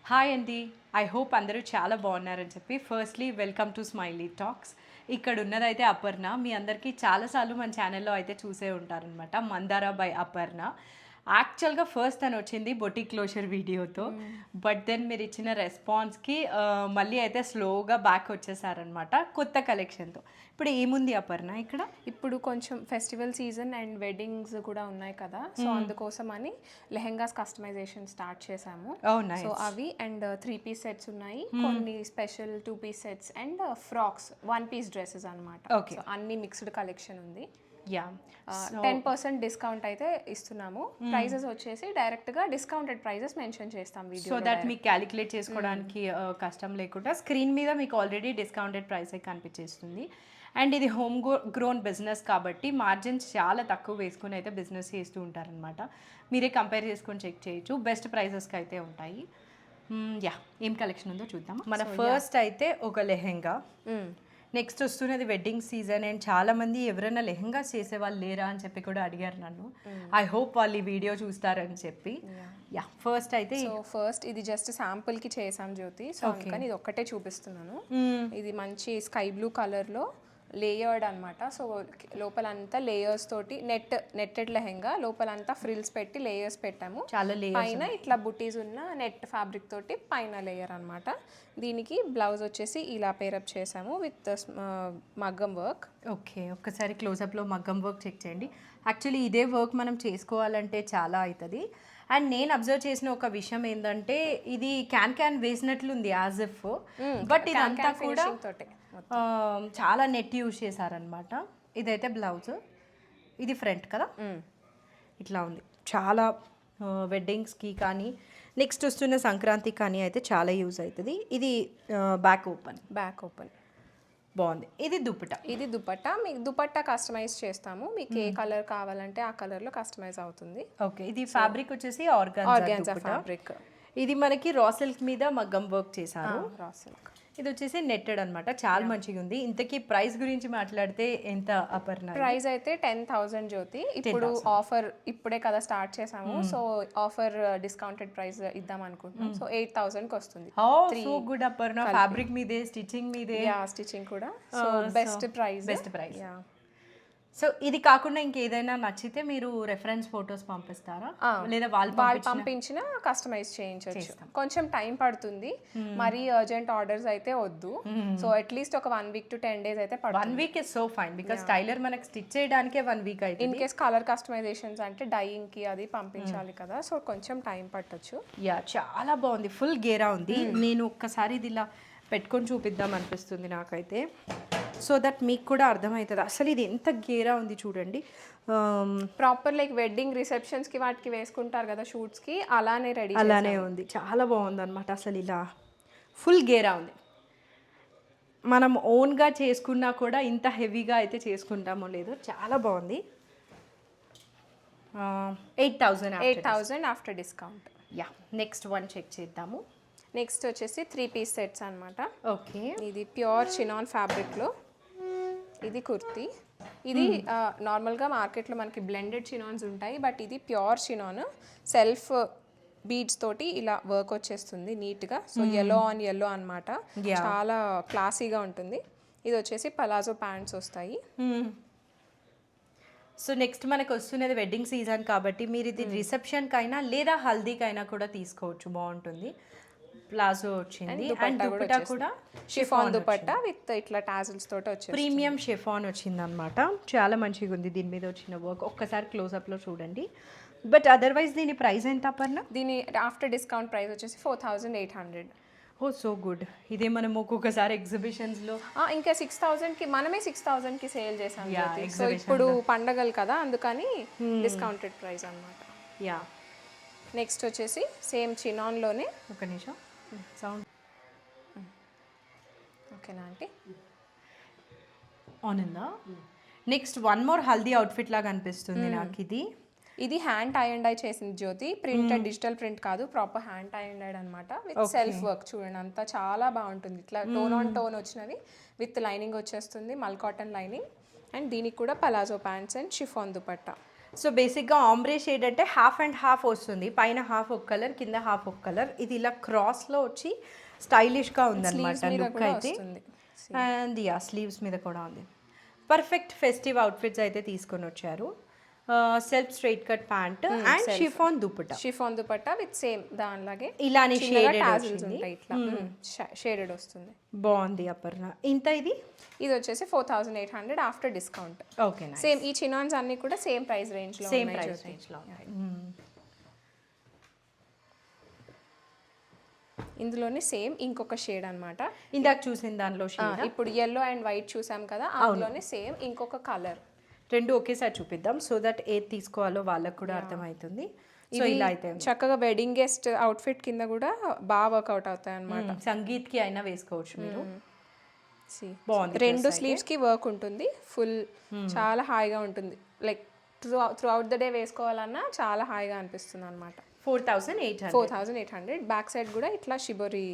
Hi అండి. I hope అందరూ చాలా బాగున్నారని చెప్పి firstly welcome to smiley talks. ఇక్కడ ఉన్నదైతే అపర్ణ. మీ అందరికీ చాలాసార్లు మన ఛానల్లో అయితే చూసే ఉంటారనమాట. మందార బై అపర్ణ. యాక్చువల్గా ఫస్ట్ తను వచ్చింది బొటిక్ క్లోజర్ వీడియోతో, బట్ దెన్ మీరు ఇచ్చిన రెస్పాన్స్కి మళ్ళీ అయితే స్లోగా బ్యాక్ వచ్చేసారనమాట కొత్త కలెక్షన్తో. ఇప్పుడు ఏముంది అపర్ణ ఇక్కడ? ఇప్పుడు కొంచెం ఫెస్టివల్ సీజన్ అండ్ వెడ్డింగ్స్ కూడా ఉన్నాయి కదా, సో అందుకోసం అని లెహెంగాస్ కస్టమైజేషన్ స్టార్ట్ చేసాము. సో అవి అండ్ 3 పీస్ సెట్స్ ఉన్నాయి, కొన్ని special 2 piece sets and frocks 1 piece dresses అనమాట. సో అన్ని మిక్స్డ్ కలెక్షన్ ఉంది. 10% డిస్కౌంట్ అయితే ఇస్తున్నాము. ప్రైజెస్ వచ్చేసి డైరెక్ట్గా డిస్కౌంటెడ్ ప్రైజెస్ మెన్షన్ చేస్తాం వీడియో, సో దట్ మీకు క్యాలిక్యులేట్ చేసుకోవడానికి కష్టం లేకుండా స్క్రీన్ మీద మీకు ఆల్రెడీ డిస్కౌంటెడ్ ప్రైస్ కనిపించేస్తుంది. అండ్ ఇది హోమ్ గ్రోన్ బిజినెస్ కాబట్టి మార్జిన్స్ చాలా తక్కువ వేసుకుని అయితే బిజినెస్ చేస్తూ ఉంటారనమాట. మీరే కంపేర్ చేసుకొని చెక్ చేయొచ్చు. బెస్ట్ ప్రైజెస్కి అయితే ఉంటాయి. ఏం కలెక్షన్ ఉందో చూద్దాం. మన ఫస్ట్ అయితే ఒక లెహెంగా, నెక్స్ట్ వస్తున్నది వెడ్డింగ్ సీజన్ అండ్ చాలామంది ఎవరైనా లెహెంగాస్ చేసే వాళ్ళు లేరా అని చెప్పి కూడా అడిగారు నన్ను. ఐ హోప్ వాళ్ళు ఈ వీడియో చూస్తారని చెప్పి. ఫస్ట్ అయితే ఫస్ట్ ఇది జస్ట్ శాంపుల్కి చేసాం జ్యోతి, సో అందుకని ఇది ఒక్కటే చూపిస్తున్నాను. ఇది మంచి స్కై బ్లూ కలర్లో లేయర్డ్ అనమాట. సో లోపలంతా లేయర్స్ తోటి నెట్టెడ్ లెహెంగా, లోపలంతా ఫ్రిల్స్ పెట్టి లేయర్స్ పెట్టాము. చాలా పైన ఇట్లా బుటీస్ ఉన్న నెట్ ఫ్యాబ్రిక్ తోటి పైన లేయర్ అనమాట. దీనికి బ్లౌజ్ వచ్చేసి ఇలా పేరప్ చేసాము విత్ మగ్గం వర్క్. ఓకే, ఒక్కసారి క్లోజప్లో మగ్గం వర్క్ చెక్ చేయండి. యాక్చువల్లీ ఇదే వర్క్ మనం చేసుకోవాలంటే చాలా అవుతుంది. అండ్ నేను అబ్జర్వ్ చేసిన ఒక విషయం ఏంటంటే ఇది క్యాన్ వేసినట్లుంది యాజ్ ఇఫ్, బట్ ఇదంతా కూడా చాలా నెట్ యూజ్ చేశారనమాట. ఇదైతే బ్లౌజ్, ఇది ఫ్రంట్ కదా, ఇట్లా ఉంది. చాలా వెడ్డింగ్స్కి కానీ నెక్స్ట్ వస్తున్న సంక్రాంతికి కానీ అయితే చాలా యూజ్ అవుతుంది. ఇది బ్యాక్ ఓపెన్ బాగుంది. ఇది దుపట్టా మీకు దుపట్టా కస్టమైజ్ చేస్తాము. మీకు ఏ కలర్ కావాలంటే ఆ కలర్లో కస్టమైజ్ అవుతుంది. ఓకే, ఇది ఫ్యాబ్రిక్ వచ్చేసి ఆర్గాన్జా ఫ్యాబ్రిక్. ఇది మనకి రా సిల్క్ మీద మగ్గం వర్క్ చేశారు. రా సిల్క్ ఇది వచ్చేసి నెట్టెడ్ అనమాట. చాలా మంచిగా ఉంది. ఇంతకీ ప్రైస్ గురించి మాట్లాడితే ఎంత అపర్ణ? ప్రైస్ అయితే 10,000 జ్యోతి. ఇప్పుడు ఆఫర్ ఇప్పుడే కదా స్టార్ట్ చేసాము, సో ఆఫర్ డిస్కౌంటెడ్ ప్రైస్ ఇద్దాం అనుకుంటున్నాం. సో 8,000కి వస్తుంది. So good Aparna. ఫ్యాబ్రిక్ మీదే, స్టిచ్చింగ్ మీదే. స్టిచ్చింగ్ కూడా. So best price. సో ఇది కాకుండా ఇంకేదైనా నచ్చితే మీరు రెఫరెన్స్ ఫొటోస్ పంపిస్తారా, లేదా వాళ్ళు పంపించిన కస్టమైజ్ చేయించవచ్చు. కొంచెం టైం పడుతుంది, మరీ అర్జెంట్ ఆర్డర్స్ అయితే వద్దు. సో అట్లీస్ట్ ఒక 1 week to 10 days అయితే పడుతుంది. 1 week is so fine, because tailor మనకి స్టిచ్ చేయడానికే 1 week అయితే. ఇన్ కేస్ కలర్ కస్టమైజేషన్స్ అంటే డైయింగ్ కి అది పంపించాలి కదా, సో కొంచెం టైం పట్టొచ్చు. చాలా బాగుంది. ఫుల్ గేరా ఉంది. నేను ఒక్కసారి ఇది ఇలా పెట్టుకొని చూపిద్దాం అనిపిస్తుంది నాకైతే, సో దట్ మీకు కూడా అర్థమవుతుంది అసలు ఇది ఎంత గేరా ఉంది చూడండి. ప్రాపర్ లైక్ వెడ్డింగ్ రిసెప్షన్స్కి వాటికి వేసుకుంటారు కదా షూట్స్కి, అలానే ఉంది. చాలా బాగుంది అనమాట. అసలు ఇలా ఫుల్ గేరా ఉంది. మనం ఓన్గా చేసుకున్నా కూడా ఇంత హెవీగా అయితే చేసుకుంటామో లేదో, చాలా బాగుంది. 8,000 after discount. Next one check చేద్దాము. నెక్స్ట్ వచ్చేసి 3 పీస్ సెట్స్ అనమాట. ఓకే, ఇది ప్యూర్ చినాన్ ఫ్యాబ్రిక్లో. ఇది కుర్తీ. ఇది నార్మల్గా మార్కెట్లో మనకి బ్లెండెడ్ చినాన్స్ ఉంటాయి, బట్ ఇది ప్యూర్ చినాన్, సెల్ఫ్ బీడ్స్ తోటి ఇలా వర్క్ వచ్చేస్తుంది నీట్గా. సో yellow on yellow అనమాట. చాలా క్లాసీగా ఉంటుంది. ఇది వచ్చేసి పలాజో ప్యాంట్స్ వస్తాయి. సో నెక్స్ట్ మనకు వస్తున్నది వెడ్డింగ్ సీజన్ కాబట్టి మీరు ఇది రిసెప్షన్కైనా లేదా హల్దీకైనా కూడా తీసుకోవచ్చు, బాగుంటుంది. ప్లాజో వచ్చింది అండ్ దుపట్టా కూడా షిఫాన్ దుపట్టా విత్ ఇట్లా టాజిల్స్ తోటి వచ్చింది. ప్రీమియం షిఫాన్ వచ్చింది అనమాట. చాలా మంచిగా ఉంది దీని మీద వచ్చిన వర్క్. ఒక్కసారి క్లోజప్లో చూడండి. బట్ అదర్వైజ్ దీని ప్రైస్ ఎంత అపర్ణ? దీని ఆఫ్టర్ డిస్కౌంట్ ప్రైస్ వచ్చేసి 4,800. ఓ సో గుడ్. ఇదే మనం ఒక్కొక్కసారి ఎగ్జిబిషన్స్లో ఇంకా 6,000కి మనమే 6,000కి సేల్ చేసాం. సో ఇప్పుడు పండగలు కదా, అందుకని డిస్కౌంటెడ్ ప్రైస్ అనమాట. నెక్స్ట్ వచ్చేసి సేమ్ చినాన్లోనే. ఒక నిమిషం సౌండ్ ఓకేనా అంటే ఆన్ ఉందా? Next one more haldi outfit లాగా అనిపిస్తుంది నాకు. ఇది హ్యాండ్ టై అండ్ డై చేసింది జ్యోతి. ప్రింటెడ్ డిజిటల్ ప్రింట్ కాదు, proper hand tie and dye అనమాట విత్ సెల్ఫ్ వర్క్. చూడండి అంతా చాలా బాగుంటుంది. ఇట్లా టోన్ ఆన్ టోన్ వచ్చినవి విత్ లైనింగ్ వచ్చేస్తుంది, మల్ కాటన్ లైనింగ్. అండ్ దీనికి కూడా palazzo pants and chiffon dupatta. So బేసిక్గా ఆంబ్రే షేడ్ అంటే హాఫ్ అండ్ హాఫ్ వస్తుంది, పైన హాఫ్ ఒక కలర్ కింద హాఫ్ ఒక కలర్. ఇది ఇలా క్రాస్లో వచ్చి స్టైలిష్గా ఉందన్నమాట లుక్ అయితే. అండ్ యా స్లీవ్స్ మీద కూడా ఉంది. పర్ఫెక్ట్ ఫెస్టివ్ అవుట్ఫిట్స్ అయితే తీసుకొని వచ్చారు. Self straight cut pant and chiffon dupatta with same దానిలాగే ఇలానే టాజిల్స్ ఉంటాయి, ఇట్లా షేడెడ్ వస్తుంది. బాగుంది అపర్ణ. ఇంత ఇది వచ్చేసి 4800 ఆఫ్టర్ డిస్కౌంట్. ఓకే సేమ్ ఈ చినాన్స్ అన్ని కూడా సేమ్ ప్రైస్ రేంజ్ లో సేమ్ ప్రైస్ రేంజ్ లో ఉన్నాయి. ఇందులోనే సేమ్ ఇంకొక షేడ్ అన్నమాట. ఇందాక చూసిన దానిలో షేడ్, ఇప్పుడు yellow అండ్ వైట్ చూసాం కదా, అందులోనే సేమ్ ఇంకొక కలర్. రెండు ఒకేసారి చూపిద్దాం సో దట్ ఏది తీసుకోవాలో వాళ్ళకు కూడా అర్థమవుతుంది. సో ఇలా అయితే చక్కగా వెడ్డింగ్ గెస్ట్ అవుట్ఫిట్ కింద కూడా బాగా వర్కౌట్ అవుతాయి అన్నమాట. సంగీత్కి అయినా వేసుకోవచ్చు మీరు. బాగుంది. రెండు స్లీవ్స్ కి వర్క్ ఉంటుంది ఫుల్, చాలా హాయిగా ఉంటుంది. Like throughout the day వేసుకోవాలన్నా చాలా హాయిగా అనిపిస్తుంది అనమాట. 4800. బ్యాక్ సైడ్ కూడా ఇట్లా షిబోరి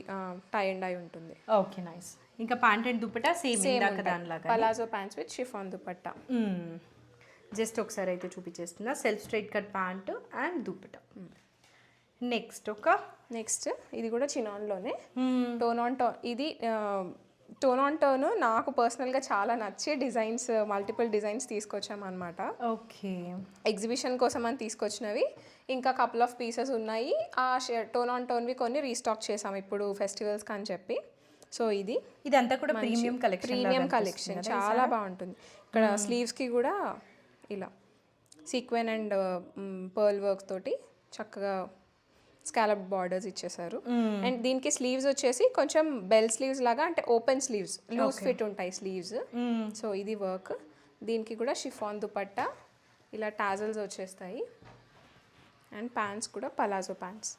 టై అండ్ డై ఉంటుంది. Okay nice. ఇంకా ప్యాంట్ అండ్ దుపట్టా సేమ్ దానిలాగా palazzo pants with chiffon dupatta. Just ఒకసారి అయితే చూపించేస్తున్నా. Self straight cut pant and dupatta. Next ఇది కూడా చినాన్లోనే టోన్ ఆన్ టోన్. ఇది టోన్ ఆన్ టోన్ నాకు పర్సనల్గా చాలా నచ్చి డిజైన్స్, మల్టిపుల్ డిజైన్స్ తీసుకొచ్చామన్నమాట. ఓకే, ఎగ్జిబిషన్ కోసం అని తీసుకొచ్చినవి. ఇంకా కపుల్ ఆఫ్ పీసెస్ ఉన్నాయి. ఆ టోన్ ఆన్ టోన్వి కొన్ని రీస్టాక్ చేసాం ఇప్పుడు ఫెస్టివల్స్కి అని చెప్పి. సో ఇదంతా కూడా ప్రీమియం కలెక్షన్ చాలా బాగుంటుంది. ఇక్కడ స్లీవ్స్కి కూడా ఇలా సీక్వెన్ అండ్ పర్ల్ వర్క్ తోటి చక్కగా స్కాలప్ బార్డర్స్ ఇచ్చేసారు. అండ్ దీనికి స్లీవ్స్ వచ్చేసి కొంచెం బెల్ స్లీవ్స్ లాగా, అంటే ఓపెన్ స్లీవ్స్, లూజ్ ఫిట్ ఉంటాయి స్లీవ్స్. సో ఇది వర్క్. దీనికి కూడా షిఫాన్ దుపట్టా, ఇలా టాజల్స్ వచ్చేస్తాయి. అండ్ ప్యాంట్స్ కూడా పలాజో ప్యాంట్స్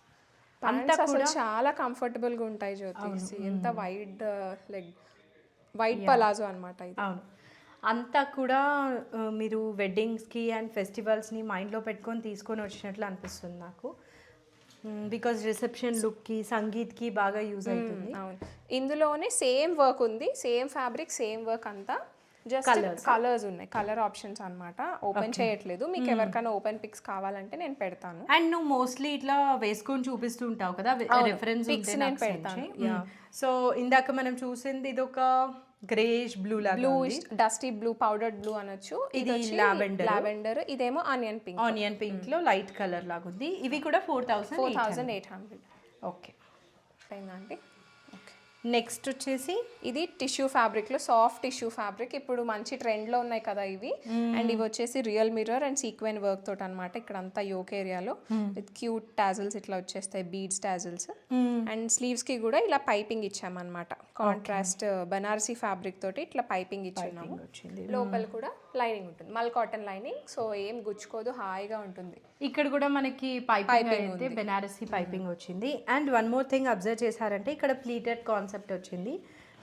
అసలు చాలా కంఫర్టబుల్గా ఉంటాయి. జ్యోతి ఎంత వైడ్ పలాజో అనమాట ఇది. అవును, అంతా కూడా మీరు వెడ్డింగ్స్కి అండ్ ఫెస్టివల్స్ని మైండ్లో పెట్టుకొని తీసుకొని వచ్చినట్లు అనిపిస్తుంది నాకు. బికాజ్ రిసెప్షన్ లుక్కి, సంగీత్కి బాగా యూజ్ అవుతుంది. అవును, ఇందులోనే సేమ్ వర్క్ ఉంది, సేమ్ ఫ్యాబ్రిక్, సేమ్ వర్క్ అంతా. జస్ట్ కలర్స్ ఉన్నాయి, కలర్ ఆప్షన్స్ అన్నమాట. ఓపెన్ చేయట్లేదు. మీకు ఎవరికైనా ఓపెన్ పిక్స్ కావాలంటే నేను పెడతాను. అండ్ నువ్వు మోస్ట్లీ ఇట్లా వేసుకొని చూపిస్తూ ఉంటావు కదా, రిఫరెన్స్ పిక్స్ నేను పెడతాను. సో ఇందాక మనం చూసింది ఇది ఒక greyish blue dusty blue, powdered blue అనొచ్చు. ఇది లావెండర్, ఇదేమో ఆనియన్ పింక్ లో లైట్ కలర్ లాగా ఉంది. ఇవి కూడా 4800. ఓకే అయిందండి. నెక్స్ట్ వచ్చేసి ఇది టిష్యూ ఫ్యాబ్రిక్ లో, సాఫ్ట్ టిష్యూ ఫ్యాబ్రిక్ ఇప్పుడు మంచి ట్రెండ్ లో ఉన్నాయి కదా ఇవి. అండ్ ఇవి వచ్చేసి real mirror and sequin work తోటి అనమాట. ఇక్కడ అంతా యోక్ ఏరియాలో విత్ క్యూట్ టాజిల్స్ ఇట్లా వచ్చేస్తాయి, బీడ్స్ టాజిల్స్. అండ్ స్లీవ్స్ కి కూడా ఇలా పైపింగ్ ఇచ్చామన్నమాట. కాంట్రాస్ట్ బనారసీ ఫ్యాబ్రిక్ తోటి ఇట్లా పైపింగ్ ఇచ్చున్నాము. లోపల కూడా లైనింగ్ ఉంటుంది, మల్ కాటన్ లైనింగ్. సో ఏం గుచ్చుకోదు, హాయిగా ఉంటుంది. ఇక్కడ కూడా మనకి పైపింగ్ అయితే బెనారసీ పైపింగ్ వచ్చింది. And one more thing observe చేశారంటే ఇక్కడ ప్లీటెడ్ కాన్సెప్ట్ వచ్చింది.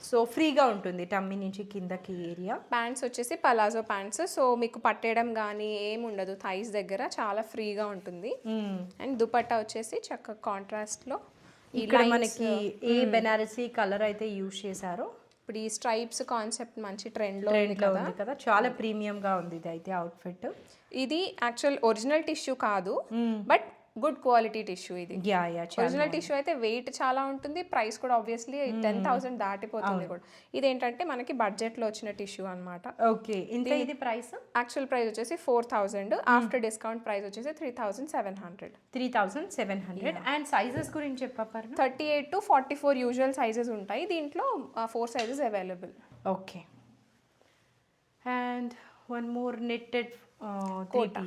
సో ఫ్రీగా ఉంటుంది టమ్మీ నుంచి కిందకి ఏరియా. ప్యాంట్స్ వచ్చేసి పలాజో ప్యాంట్స్. సో మీకు పట్టేయడం కానీ ఏమి ఉండదు, థైస్ దగ్గర చాలా ఫ్రీగా ఉంటుంది. అండ్ దుపట్టా వచ్చేసి చక్కగా కాంట్రాస్ట్ లో ఇక్కడ మనకి ఏ బెనారసీ కలర్ అయితే యూజ్ చేశారో. ఇప్పుడు ఈ స్ట్రైప్స్ కాన్సెప్ట్ మంచి ట్రెండ్ లో ఉంది కదా, చాలా ప్రీమియం గా ఉంది ఇది అయితే అవుట్ఫిట్. ఇది యాక్చువల్ ఒరిజినల్ టిష్యూ కాదు, బట్ గుడ్ క్వాలిటీ టిష్యూ ఇది. ఒరిజినల్ టిష్యూ అయితే వెయిట్ చాలా ఉంటుంది, ప్రైస్ కూడా ఆబ్వియస్లీ 10,000 దాటిపోతుంది కూడా. ఇదేంటంటే మనకి బడ్జెట్ లో వచ్చిన టిష్యూ అన్నమాట. ఓకే, ఇంత ఇది ప్రైస్ యాక్చువల్ ప్రైస్ వచ్చేసి 4,000, ఆఫ్టర్ డిస్కౌంట్ ప్రైస్ వచ్చేసి 3,700. అండ్ సైజెస్ గురించి చెప్పారు. 38 to 44 యూజువల్ సైజెస్ ఉంటాయి, దీంట్లో 4 sizes available. Okay, and one more netted కోటా.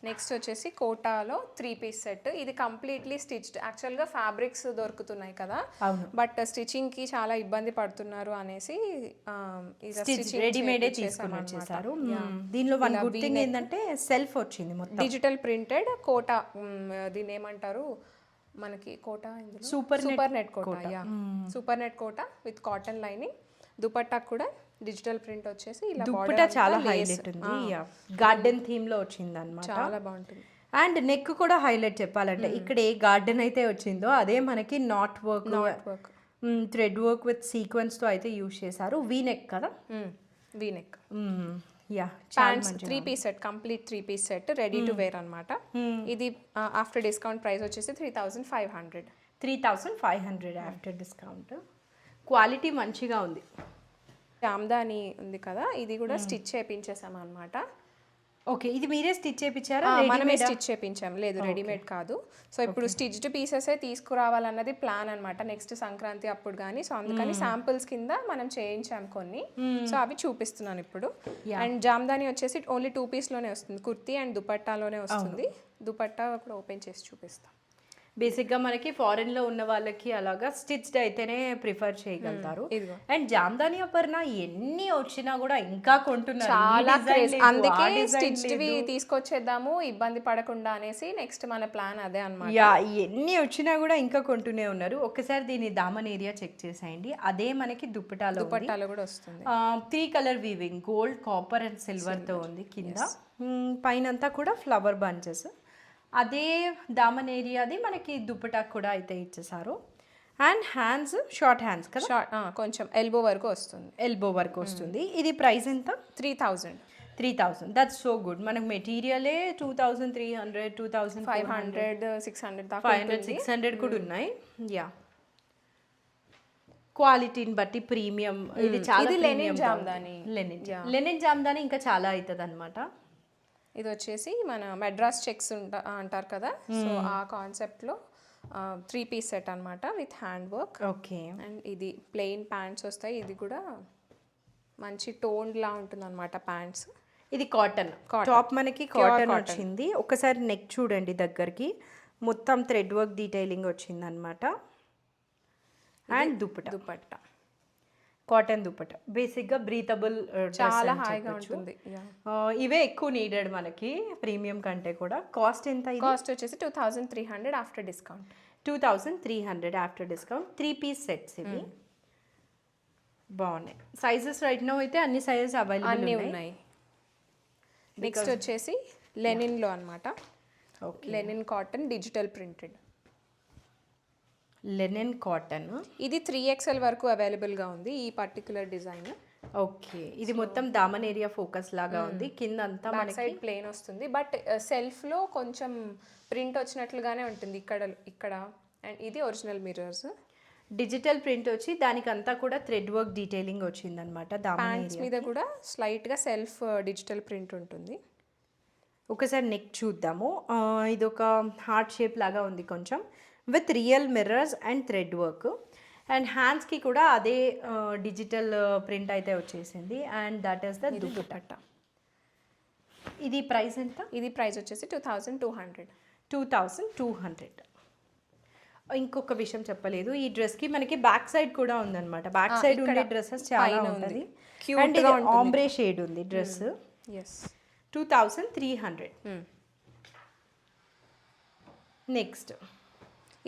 నెక్స్ట్ వచ్చేసి కోటాలో 3 పీస్ సెట్. ఇది కంప్లీట్లీ స్టిచ్డ్. యాక్చువల్గా ఫ్యాబ్రిక్స్ దొరుకుతున్నాయి కదా, బట్ స్టిచ్చింగ్కి చాలా ఇబ్బంది పడుతున్నారు అనేసి రెడీమేడ్ తీసుకున్నారు. దీనిలో వన్ గుడ్ థింగ్ ఏంటంటే సెల్ఫ్ వచ్చింది మొత్తం డిజిటల్ ప్రింటెడ్ కోటా. దీన్ని ఏమంటారు మనకి కోటా, సూపర్ నెట్ కోటా. సూపర్ నెట్ కోటా విత్ కాటన్ లైనింగ్. దుపట్టా కూడా డిజిటల్ ప్రింట్ వచ్చేసి ఇలా దుపట్టా చాలా హైలైట్ ఉంది, గార్డెన్ థీమ్ లో వచ్చింది అన్నమాట. చాలా బాగుంటుంది. అండ్ నెక్ కూడా హైలైట్ చెప్పాలంటే ఇక్కడ ఏ గార్డెన్ అయితే వచ్చిందో అదే మనకి knot work, thread work with sequence తో అయితే యూజ్ చేశారు. వీ నెక్ కదా, V neck. Yeah pants 3-piece set, complete 3-piece set, ready to wear అనమాట. ఇది ఆఫ్టర్ డిస్కౌంట్ ప్రైస్ వచ్చేసి 3500. 3500 ఆఫ్టర్ డిస్కౌంట్. క్వాలిటీ మంచిగా ఉంది. జామ్దాని ఉంది కదా, ఇది కూడా స్టిచ్ చేయించేసాం అనమాట. ఓకే, ఇది మీరే స్టిచ్ చేయించారా? మనమే స్టిచ్ చేయించాం, లేదు రెడీమేడ్ కాదు. సో ఇప్పుడు స్టిచ్డ్ పీసెసే తీసుకురావాలన్నది ప్లాన్ అనమాట నెక్స్ట్ సంక్రాంతి అప్పుడు కానీ. సో అందుకని శాంపుల్స్ కింద మనం చేయించాం కొన్ని. సో అవి చూపిస్తున్నాను ఇప్పుడు. అండ్ జామ్దాని వచ్చేసి ఓన్లీ 2-piece లోనే వస్తుంది, కుర్తీ అండ్ దుపట్టాలోనే వస్తుంది. దుపట్టా కూడా ఓపెన్ చేసి చూపిస్తాం. బేసిక్గా మనకి ఫారెన్లో ఉన్న వాళ్ళకి అలాగా స్టిచ్డ్ అయితేనే ప్రిఫర్ చేయగలుగుతారు. అండ్ జామ్దాని అపర్ణ ఎన్ని వచ్చినా కూడా ఇంకా కొంటున్నారు, చాలా క్రేజ్. అందుకే స్టిచ్డ్వి తీసుకొచ్చేద్దాము ఇబ్బంది పడకుండా అనేసి నెక్స్ట్ మన ప్లాన్ అదే అన్నమాట. యా, ఎన్ని వచ్చినా కూడా ఇంకా కొంటూనే ఉన్నారు. ఒక్కసారి దీని దామన్ ఏరియా చెక్ చేసేయండి. అదే మనకి దుపట్టాలో కూడా వస్తుంది. 3 colour weaving, gold, copper and సిల్వర్తో ఉంది. కింద పైనంతా కూడా ఫ్లవర్ బంచెస్. అదే దామన్ ఏరియాది మనకి దుపట్టా కూడా అయితే ఇచ్చేసారు. అండ్ హ్యాండ్స్ షార్ట్ హ్యాండ్స్ కదా, కొంచెం ఎల్బో వరకు వస్తుంది. ఎల్బో వరకు వస్తుంది. ఇది ప్రైస్ ఎంత? 3000. That's so good. మనకు మెటీరియలే 2300, 2500, 600 కూడా ఉన్నాయి. యా, క్వాలిటీని బట్టి ప్రీమియం. ఇది చాలా లెనిన్ జామ్దాని. లెనిన్ జామ్దాని ఇంకా చాలా అవుతుంది అనమాట. ఇది వచ్చేసి మన మెడ్రాస్ చెక్స్ అంటారు కదా, సో ఆ కాన్సెప్ట్లో 3-piece సెట్ అనమాట with hand work. Okay, and ఇది ప్లెయిన్ ప్యాంట్స్ వస్తాయి. ఇది కూడా మంచి టోన్ లా ఉంటుంది అనమాట ప్యాంట్స్. ఇది కాటన్ టాప్, మనకి కాటన్ వచ్చింది. ఒకసారి నెక్ చూడండి దగ్గరికి, మొత్తం థ్రెడ్ వర్క్ డీటెయిలింగ్ వచ్చింది అనమాట. అండ్ దుపట్టా కాటన్ దుపట్టా, బేసిక్గా బ్రీతబుల్, చాలా హాయిగా ఉంటుంది. ఇవే ఎక్కువ నీడెడ్ మనకి ప్రీమియం కంటే కూడా. కాస్ట్ ఎంత? కాస్ట్ వచ్చేసి 2300 after discount. 2300 after discount. 3-piece sets ఇవి. బాగున్నాయి. సైజెస్ రైట్ నో అయితే అన్ని సైజెస్ అవైలబుల్ ఉన్నాయి. నెక్స్ట్ వచ్చేసి లెనిన్లో అనమాట. Linen cotton digital printed. Linen cotton, ఇది 3XL వరకు అవైలబుల్గా ఉంది ఈ పర్టికులర్ డిజైన్. ఓకే, ఇది మొత్తం దామన్ ఏరియా ఫోకస్ లాగా ఉంది. కింద అంతా మన సైడ్ ప్లెయిన్ వస్తుంది, బట్ సెల్ఫ్లో కొంచెం ప్రింట్ వచ్చినట్లుగానే ఉంటుంది ఇక్కడ. అండ్ ఇది ఒరిజినల్ మిర్రర్స్, డిజిటల్ ప్రింట్ వచ్చి దానికి అంతా కూడా థ్రెడ్ వర్క్ డీటెయిలింగ్ వచ్చింది అనమాట. ప్యాంట్స్ మీద కూడా స్లైట్గా సెల్ఫ్ డిజిటల్ ప్రింట్ ఉంటుంది. ఒకసారి నెక్ చూద్దాము. ఇది ఒక హార్ట్ షేప్ లాగా ఉంది కొంచెం, with real mirrors and thread work. And హ్యాండ్స్కి కూడా అదే డిజిటల్ ప్రింట్ అయితే వచ్చేసింది. And that is the dupatta. ఇది ప్రైస్ ఎంత? ఇది ప్రైస్ వచ్చేసి 2200. ఇంకొక విషయం చెప్పలేదు, ఈ డ్రెస్కి మనకి బ్యాక్ సైడ్ కూడా ఉందన్నమాట. బ్యాక్ సైడ్ ఉండే డ్రెస్సెస్ చాలా ఉంటుంది. అండ్ ఇది ఆంబ్రే షేడ్ ఉంది డ్రెస్. 2300. నెక్స్ట్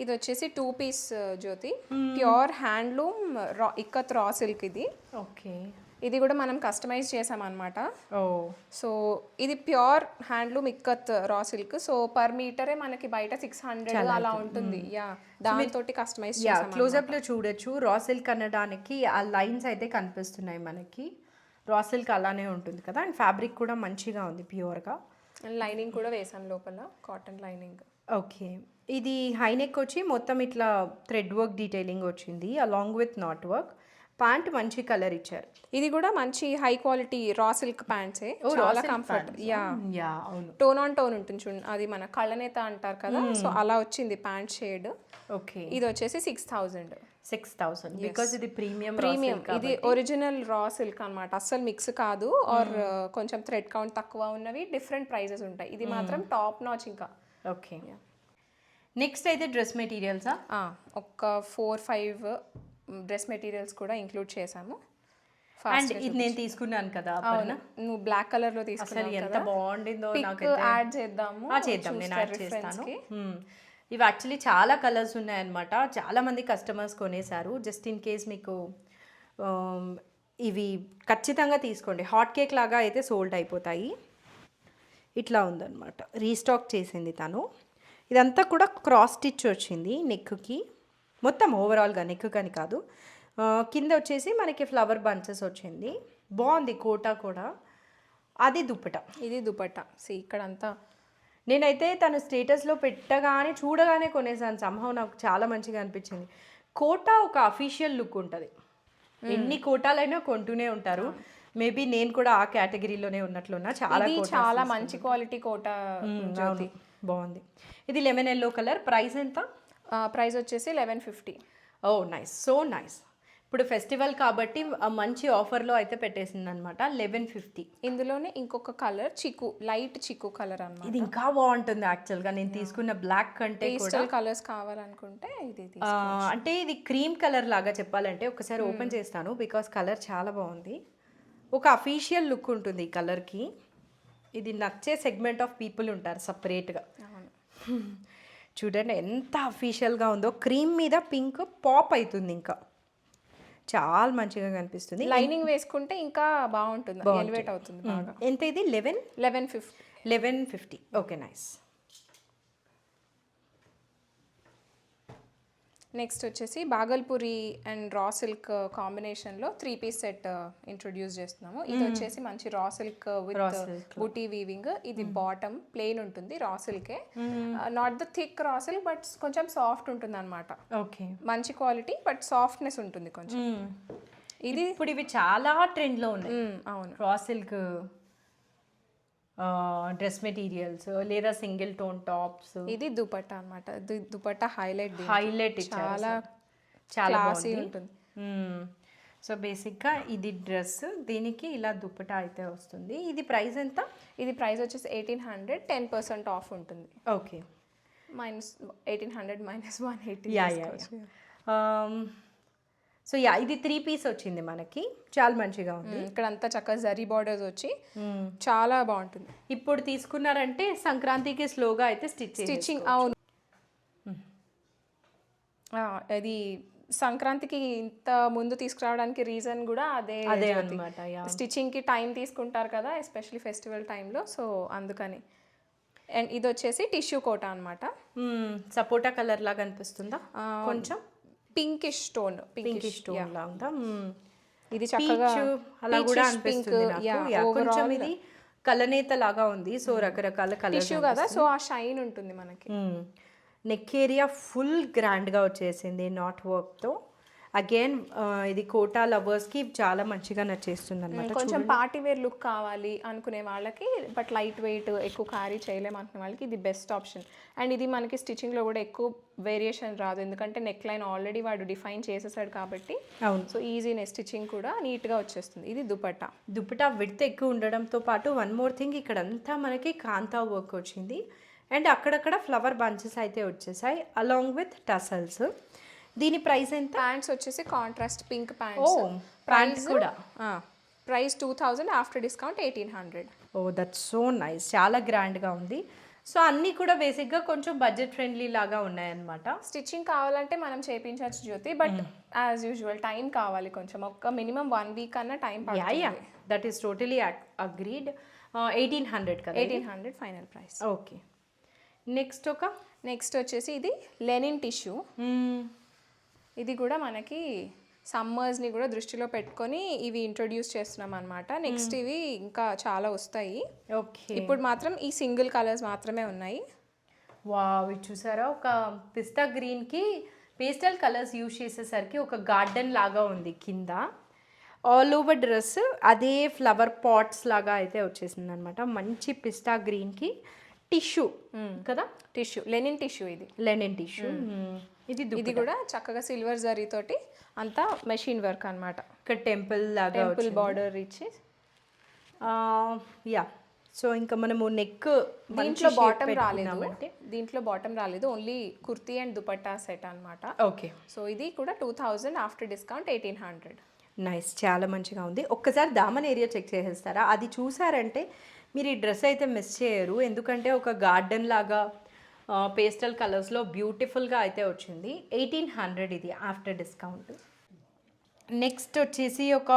ఇది వచ్చేసి 2-piece జ్యోతి, pure handloom ikat raw silk ఇది. ఓకే, ఇది కూడా మనం కస్టమైజ్ చేసామన్నమాట. సో ఇది pure handloom ikat raw silk. So per మీటరే మనకి బయట 600 అలా ఉంటుంది. యా, దానితో కస్టమైజ్ చేసాం. క్లోజప్లో చూడొచ్చు, రా సిల్క్ అనడానికి ఆ లైన్స్ అయితే కనిపిస్తున్నాయి మనకి. రా సిల్క్ అలానే ఉంటుంది కదా. అండ్ ఫ్యాబ్రిక్ కూడా మంచిగా ఉంది, ప్యూర్గా. అండ్ లైనింగ్ కూడా వేసాం లోపల, కాటన్ లైనింగ్. ఓకే, ఇది హైనెక్ వచ్చి మొత్తం ఇట్లా థ్రెడ్ వర్క్ డీటెయిలింగ్ వచ్చింది along with not work. Pant మంచి కలర్ ఇచ్చారు. ఇది కూడా మంచి హై క్వాలిటీ రా సిల్క్ ప్యాంట్సే, చాలా కంఫర్ట్. యా, అవును, టోన్ ఆన్ టోన్ ఉంటుంది చూడండి, అది మన కళ్ళనేత అంటారు కదా. సో అలా వచ్చింది ప్యాంట్ షేడ్. ఓకే, ఇది వచ్చేసి 6000 బికాజ్ ఇది ప్రీమియం. ఇది ఒరిజినల్ రా సిల్క్ అనమాట, అస్సలు మిక్స్ కాదు. ఆర్ కొంచెం థ్రెడ్ కౌంట్ తక్కువ ఉన్నవి డిఫరెంట్ ప్రైజెస్ ఉంటాయి. ఇది మాత్రం టాప్ నాచ్. ఇంకా ఓకే, నెక్స్ట్ అయితే డ్రెస్ మెటీరియల్సా? ఒక 4-5 డ్రెస్ మెటీరియల్స్ కూడా ఇంక్లూడ్ చేసాము. అండ్ ఇది నేను తీసుకున్నాను కదా, నువ్వు బ్లాక్ కలర్ లో తీసుకున్నావు, ఎంత బాగుండిందో. నాకు యాడ్ చేద్దాం, నేను యాడ్ చేస్తాను. ఇవి యాక్చువల్లీ చాలా కలర్స్ ఉన్నాయన్నమాట. చాలా మంది కస్టమర్స్ కొనేసారు. జస్ట్ ఇన్ కేస్ మీకు ఇవి ఖచ్చితంగా తీసుకోండి. హాట్ కేక్ లాగా అయితే సోల్డ్ అయిపోతాయి. ఇట్లా ఉందన్నమాట, రీస్టాక్ చేసింది తను. ఇదంతా కూడా క్రాస్ స్టిచ్ వచ్చింది నెక్కి, మొత్తం ఓవరాల్గా నెక్ అని కాదు. కింద వచ్చేసి మనకి ఫ్లవర్ బంచెస్ వచ్చింది. బాగుంది కోటా కూడా. అది దుప్పట. ఇది దుపట్టా. ఇక్కడంతా నేనైతే తను స్టేటస్లో పెట్టగానే చూడగానే కొనేసాను. సంహవ్ నాకు చాలా మంచిగా అనిపించింది. కోటా ఒక అఫీషియల్ లుక్ ఉంటుంది. ఎన్ని కోటాలైనా కొంటూనే ఉంటారు. మేబీ నేను కూడా ఆ కేటగిరీలోనే ఉన్నట్లున్నా. చాలా మంచి క్వాలిటీ కోట. అవును, బాగుంది. ఇది లెమన్ ఎల్లో కలర్. ప్రైస్ ఎంత? ప్రైస్ వచ్చేసి 1150. ఓ నైస్, సో నైస్. ఇప్పుడు ఫెస్టివల్ కాబట్టి మంచి ఆఫర్లో అయితే పెట్టేసింది అనమాట. 1150. ఇందులోనే ఇంకొక కలర్ చిక్కు, లైట్ చిక్కు కలర్ అన్నమాట. ఇది ఇంకా బాగుంటుంది యాక్చువల్గా. నేను తీసుకున్న బ్లాక్ కంటే పేస్టల్ కలర్స్ కావాలనుకుంటే ఇది అంటే ఇది క్రీమ్ కలర్ లాగా చెప్పాలంటే. ఒకసారి ఓపెన్ చేస్తాను బికాస్ కలర్ చాలా బాగుంది. ఒక అఫీషియల్ లుక్ ఉంటుంది ఈ కలర్కి. ఇది నచ్చే సెగ్మెంట్ ఆఫ్ పీపుల్ ఉంటారు సపరేట్గా. చూడండి ఎంత అఫీషియల్గా ఉందో. క్రీమ్ మీద పింక్ పాప్ అవుతుంది, ఇంకా చాలా మంచిగా కనిపిస్తుంది. లైనింగ్ వేసుకుంటే ఇంకా బాగుంటుంది, ఎలివేట్ అవుతుంది బాగా. ఎంత ఇది? 1150. Okay, nice. నెక్స్ట్ వచ్చేసి బాగల్పూరి అండ్ రా సిల్క్ కాంబినేషన్లో 3 పీస్ సెట్ ఇంట్రొడ్యూస్ చేస్తున్నాము. ఇది వచ్చేసి మంచి raw silk with buti weaving. ఇది బాటమ్ ప్లెయిన్ ఉంటుంది, రా సిల్కే. Not the thick raw silk, but కొంచెం సాఫ్ట్ ఉంటుంది అనమాట. ఓకే, మంచి క్వాలిటీ బట్ సాఫ్ట్నెస్ ఉంటుంది కొంచెం. ఇది ఇప్పుడు ఇవి చాలా ట్రెండ్లో ఉన్నాయి. అవును, రా సిల్క్ డ్రెస్ మెటీరియల్స్ లేదా సింగిల్ టోన్ టాప్స్. ఇది దుపట్టా అనమాట. దుపట్టా హైలైట్ చాలా క్లాసీ ఉంటుంది. సో బేసిక్గా ఇది డ్రెస్, దీనికి ఇలా దుపట్టా అయితే వస్తుంది. ఇది ప్రైస్ ఎంత? ఇది ప్రైస్ వచ్చేసి 1800. 10% ఆఫ్ ఉంటుంది. ఓకే, -1800 -180. సో ఇది 3 పీస్ వచ్చింది మనకి. చాలా మంచిగా ఉంది. ఇక్కడ అంతా చక్కగా జరీ బార్డర్స్ వచ్చి చాలా బాగుంటుంది. ఇప్పుడు తీసుకున్నారంటే సంక్రాంతికి స్లోగా అయితే స్టిచ్చింగ్. అవును, అది సంక్రాంతికి ఇంత ముందు తీసుకురావడానికి రీజన్ కూడా అదే అనమాట. స్టిచ్చింగ్కి టైం తీసుకుంటారు కదా, ఎస్పెషలీ ఫెస్టివల్ టైంలో. సో అందుకని. అండ్ ఇది వచ్చేసి టిష్యూ కోట అనమాట. సపోటా కలర్ లాగా అనిపిస్తుందా? కొంచెం పింకిష్ స్టోన్ లా ఉందా? ఇది చక్కగా అలా కూడా అనిపిస్తుంది నాకు. కొంచెం ఇది కలనేత లాగా ఉంది. సో రకరకాల కలర్ టిష్యూ కదా, సో ఆ షైన్ ఉంటుంది మనకి. నెక్ ఏరియా ఫుల్ గ్రాండ్గా వచ్చేసింది నాట్ వర్క్తో. అగైన్ ఇది కోటా లవర్స్కి చాలా మంచిగా నచ్చేస్తుంది అనమాట. కొంచెం పార్టీ వేర్ లుక్ కావాలి అనుకునే వాళ్ళకి, బట్ లైట్ వెయిట్ ఎక్కువ క్యారీ చేయలేము అనుకునే వాళ్ళకి ఇది బెస్ట్ ఆప్షన్. అండ్ ఇది మనకి స్టిచ్చింగ్లో కూడా ఎక్కువ వేరియేషన్ రాదు, ఎందుకంటే నెక్ లైన్ ఆల్రెడీ వాడు డిఫైన్ చేసేసాడు కాబట్టి. అవును, సో ఈజీనే, స్టిచ్చింగ్ కూడా నీట్గా వచ్చేస్తుంది. ఇది దుపట్టా విడ్త్ ఎక్కువ ఉండడంతో పాటు వన్ మోర్ థింగ్, ఇక్కడ అంతా మనకి కాంతా వర్క్ వచ్చింది. అండ్ అక్కడక్కడ ఫ్లవర్ బంచెస్ అయితే వచ్చేసాయి అలాంగ్ విత్ టసల్స్. దీని ప్రైస్ ఎంత? ప్యాంట్స్ వచ్చేసి కాంట్రాస్ట్ పింక్ ప్యాంట్స్. ప్యాంట్స్ కూడా price 2000, after discount 1800. Oh that's so nice. చాలా గ్రాండ్గా ఉంది. సో అన్నీ కూడా బేసిక్గా కొంచెం బడ్జెట్ ఫ్రెండ్లీ లాగా ఉన్నాయన్నమాట. స్టిచ్చింగ్ కావాలంటే మనం చేయించవచ్చు జ్యోతి, బట్ యాజ్ యూజువల్ టైం కావాలి కొంచెం. ఒక మినిమం 1 వీక్ అన్న టైం పడుతుంది. That is totally agreed. 1800 కదా? 1800 ఫైనల్ ప్రైస్. ఓకే, నెక్స్ట్ వచ్చేసి ఇది లెనిన్ టిష్యూ. ఇది కూడా మనకి సమ్మర్స్ని కూడా దృష్టిలో పెట్టుకొని ఇవి ఇంట్రొడ్యూస్ చేస్తున్నాం అనమాట. నెక్స్ట్ ఇవి ఇంకా చాలా వస్తాయి. ఓకే, ఇప్పుడు మాత్రం ఈ సింగిల్ కలర్స్ మాత్రమే ఉన్నాయి. వావ్, చూసారా? ఒక పిస్తా గ్రీన్కి పేస్టల్ కలర్స్ యూజ్ చేసేసరికి ఒక గార్డెన్ లాగా ఉంది కింద. ఆల్ ఓవర్ డ్రెస్ అదే ఫ్లవర్ పాట్స్ లాగా అయితే వచ్చేసింది అనమాట. మంచి పిస్తా గ్రీన్కి టిష్యూ కదా, లెనిన్ టిష్యూ. ఇది లెనిన్ టిష్యూ. ఇది కూడా చక్కగా సిల్వర్ జరీతోటి అంతా మెషిన్ వర్క్ అనమాట. ఇక్కడ టెంపుల్ బార్డర్ ఇచ్చి. సో ఇంకా మనము నెక్ దీంట్లో బాటమ్ రాలేదు, only kurti and dupatta set అనమాట. ఓకే, సో ఇది కూడా 2000, ఆఫ్టర్ డిస్కౌంట్ 1800. నైస్, చాలా మంచిగా ఉంది. ఒక్కసారి దామన్ ఏరియా చెక్ చేసేస్తారా? అది చూసారంటే మీరు ఈ డ్రెస్ అయితే మిస్ చేయరు, ఎందుకంటే ఒక గార్డెన్ లాగా పేస్టల్ కలర్స్లో బ్యూటిఫుల్గా అయితే వచ్చింది. 1800 ఇది ఆఫ్టర్ డిస్కౌంట్. నెక్స్ట్ వచ్చేసి ఒక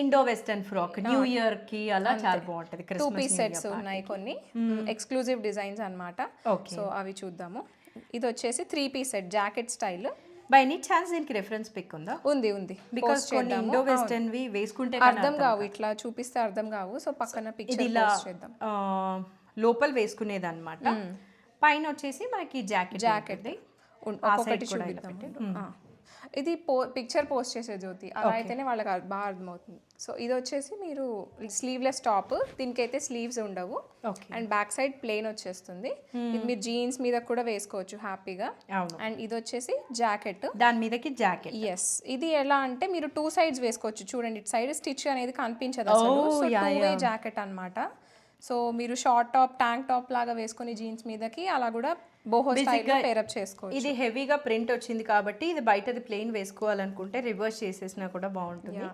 ఇండో వెస్టర్న్ ఫ్రాక్, న్యూ ఇయర్కి అలా చాలా బాగుంటుంది. 2 పీస్ సెట్స్ ఉన్నాయి కొన్ని, ఎక్స్క్లూజివ్ డిజైన్స్ అనమాట. సో అవి చూద్దాము. ఇది వచ్చేసి 3 piece set, jacket style. By any chance దీనికి రెఫరెన్స్ పిక్ ఉందా? ఉంది బికాస్ కొన్ని ఇండో వెస్టర్న్ వి వేసుకుంటే అర్థం కావు, ఇట్లా చూపిస్తే అర్థం కావు. సో పక్కన పిక్చర్ పోస్ట్ చేద్దాం. లోపల వేసుకునేది అనమాట. పైన వచ్చేసి మనకి జాకెట్ ఒక్కొక్కటి చూపిద్దాం. ఇది పిక్చర్ పోస్ట్ చేసే జ్యోతి, అలా అయితేనే వాళ్ళకి బాగా అర్థమవుతుంది. సో ఇది వచ్చేసి మీరు స్లీవ్లెస్ టాప్, దీనికైతే స్లీవ్స్ ఉండవు అండ్ బ్యాక్ సైడ్ ప్లెయిన్ వచ్చేస్తుంది. ఇది మీరు జీన్స్ మీద కూడా వేసుకోవచ్చు హ్యాపీగా. అండ్ ఇది వచ్చేసి జాకెట్, దాని మీదకి జాకెట్. ఎస్, ఇది ఎలా అంటే మీరు 2 sides వేసుకోవచ్చు. చూడండి ఇటు సైడ్ స్టిచ్ అనేది కనిపించదు అసలు. సో 2-way జాకెట్ అన్నమాట. సో మీరు షార్ట్ టాప్, ట్యాంక్ టాప్ లాగా వేసుకొని జీన్స్ మీదకి అలా కూడా బోహో స్టైల్లో పేరప్ చేసుకోవచ్చు. ఇది హెవీగా ప్రింట్ వచ్చింది కాబట్టి ఇది బయటది ప్లెయిన్ వేసుకోవాలనుకుంటే రివర్స్ చేసేసినా కూడా బాగుంటుంది.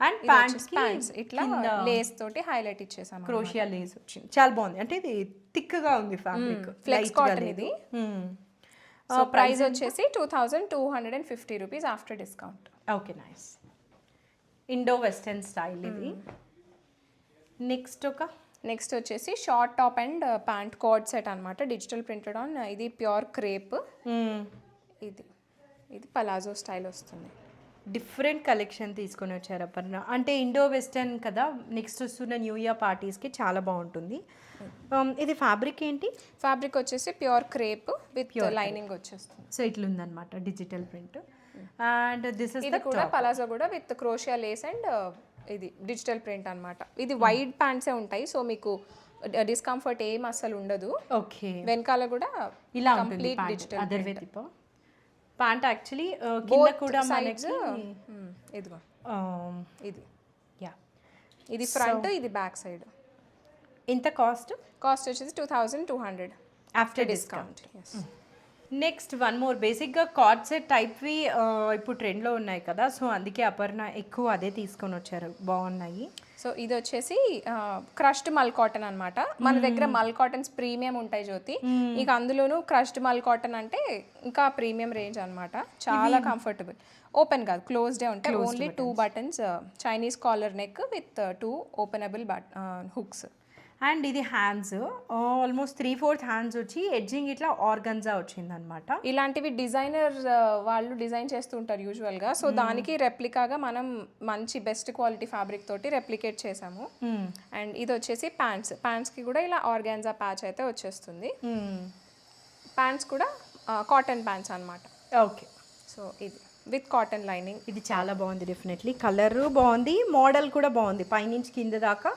అండ్ ప్యాంట్స్ ఇట్లా లేస్ తోటి హైలైట్ ఇచ్చేసాం, క్రోషియా లేస్ వచ్చింది, చాలా బాగుంది. అంటే ఇది థిక్ గా ఉంది ఫ్యాబ్రిక్, ఫ్లెక్స్ కాటన్ ఇది. సో ప్రైస్ వచ్చేసి 2250 rupees after discount. Okay, nice. Indo western style ఇది. నెక్స్ట్ వచ్చేసి short top and pant coord set అనమాట, డిజిటల్ ప్రింటెడ్ ఆన్. ఇది ప్యూర్ క్రేప్, ఇది పలాజో స్టైల్ వస్తుంది. డిఫరెంట్ కలెక్షన్ తీసుకొని వచ్చారు అపర్ణ. అంటే ఇండో వెస్టర్న్ కదా, నెక్స్ట్ వస్తున్న న్యూ ఇయర్ పార్టీస్కి చాలా బాగుంటుంది. ఇది ఫ్యాబ్రిక్ ఏంటి? ఫ్యాబ్రిక్ వచ్చేసి ప్యూర్ క్రేప్ విత్ లైనింగ్ వచ్చేస్తుంది. సో ఇట్లుందనమాట digital print. And this is ఇది కూడా పలాజో కూడా విత్ క్రోషియా లేస్ అండ్ ఇది డిజిటల్ ప్రింట్ అన్నమాట. ఇది వైడ్ ప్యాంట్సే ఉంటాయి, సో మీకు డిస్కంఫర్ట్ ఏం అసలు ఉండదు. ఓకే, వెనకాల కూడా ఇలా కంప్లీట్ డిజిటల్ అదర్ వే తిప్ప ప్యాంట్. యాక్చువల్లీ కింద కూడా మనకి ఇదిగో ఇది ఇది ఫ్రంట్, ఇది బ్యాక్ సైడ్. ఇంత కాస్ట్ వచ్చేసి 2200 after discount. Next one more, బేసిక్గా కార్డ్ సెట్ టైప్వి ఇప్పుడు ట్రెండ్లో ఉన్నాయి కదా, సో అందుకే అపర్ణ ఎక్కువ అదే తీసుకొని వచ్చారు, బాగున్నాయి. సో ఇది వచ్చేసి క్రష్డ్ మల్ కాటన్ అనమాట. మన దగ్గర మల్ కాటన్స్ ప్రీమియం ఉంటాయి జ్యోతి, ఇక అందులోనూ క్రష్డ్ మల్ కాటన్ అంటే ఇంకా ప్రీమియం రేంజ్ అనమాట. చాలా కంఫర్టబుల్, ఓపెన్ కాదు, క్లోజ్డే ఉంటాయి. Only 2 buttons, Chinese collar neck with 2 openable hooks. And ఇది హ్యాండ్స్ ఆల్మోస్ట్ 3/4 హ్యాండ్స్ వచ్చి ఎడ్జింగ్ ఇట్లా ఆర్గన్జా వచ్చింది అనమాట. ఇలాంటివి డిజైనర్ వాళ్ళు డిజైన్ చేస్తుంటారు యూజువల్గా. సో దానికి రెప్లికాగా మనం మంచి బెస్ట్ క్వాలిటీ ఫ్యాబ్రిక్ తోటి రెప్లికేట్ చేసాము. అండ్ ఇది వచ్చేసి ప్యాంట్స్కి కూడా ఇలా ఆర్గాన్జా ప్యాచ్ అయితే వచ్చేస్తుంది. ప్యాంట్స్ కూడా కాటన్ ప్యాంట్స్ అనమాట. ఓకే, సో ఇది విత్ కాటన్ లైనింగ్. ఇది చాలా బాగుంది, డెఫినెట్లీ కలర్ బాగుంది, మోడల్ కూడా బాగుంది. పైనుంచి కింద దాకా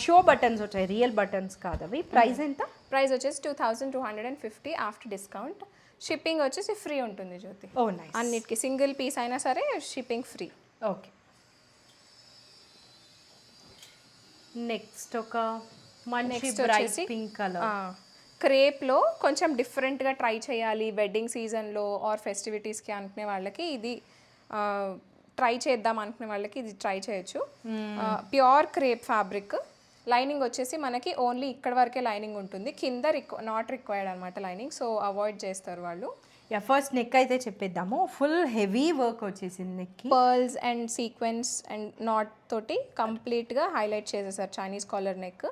షో బటన్స్ వచ్చాయి, రియల్ బటన్స్ కాదు అవి. ప్రైస్ ఎంత? ప్రైస్ వచ్చేసి 2250 ఆఫ్టర్ డిస్కౌంట్. షిప్పింగ్ వచ్చేసి ఫ్రీ ఉంటుంది జ్యోతి. ఓ నైస్, అన్నిటికీ సింగిల్ పీస్ అయినా సరే షిప్పింగ్ ఫ్రీ. ఓకే, నెక్స్ట్ ఒక మంచి బ్రైట్ పింక్ కలర్ క్రేప్లో కొంచెం డిఫరెంట్గా ట్రై చేయాలి వెడ్డింగ్ సీజన్లో ఆర్ ఫెస్టివిటీస్కి అనుకునే వాళ్ళకి ఇది ట్రై చేద్దాం అనుకునే వాళ్ళకి ఇది ట్రై చేయొచ్చు. ప్యూర్ క్రేప్ ఫ్యాబ్రిక్, లైనింగ్ వచ్చేసి మనకి ఓన్లీ ఇక్కడ వరకే లైనింగ్ ఉంటుంది, కింద నాట్ రిక్వైర్డ్ అనమాట లైనింగ్, సో అవాయిడ్ చేస్తారు వాళ్ళు. ఫస్ట్ నెక్ అయితే చెప్పేద్దాము, ఫుల్ హెవీ వర్క్ వచ్చేసింది నెక్కి. Pearls and sequence and not తోటి కంప్లీట్గా హైలైట్ చేసేసారు చైనీస్ కాలర్ నెక్.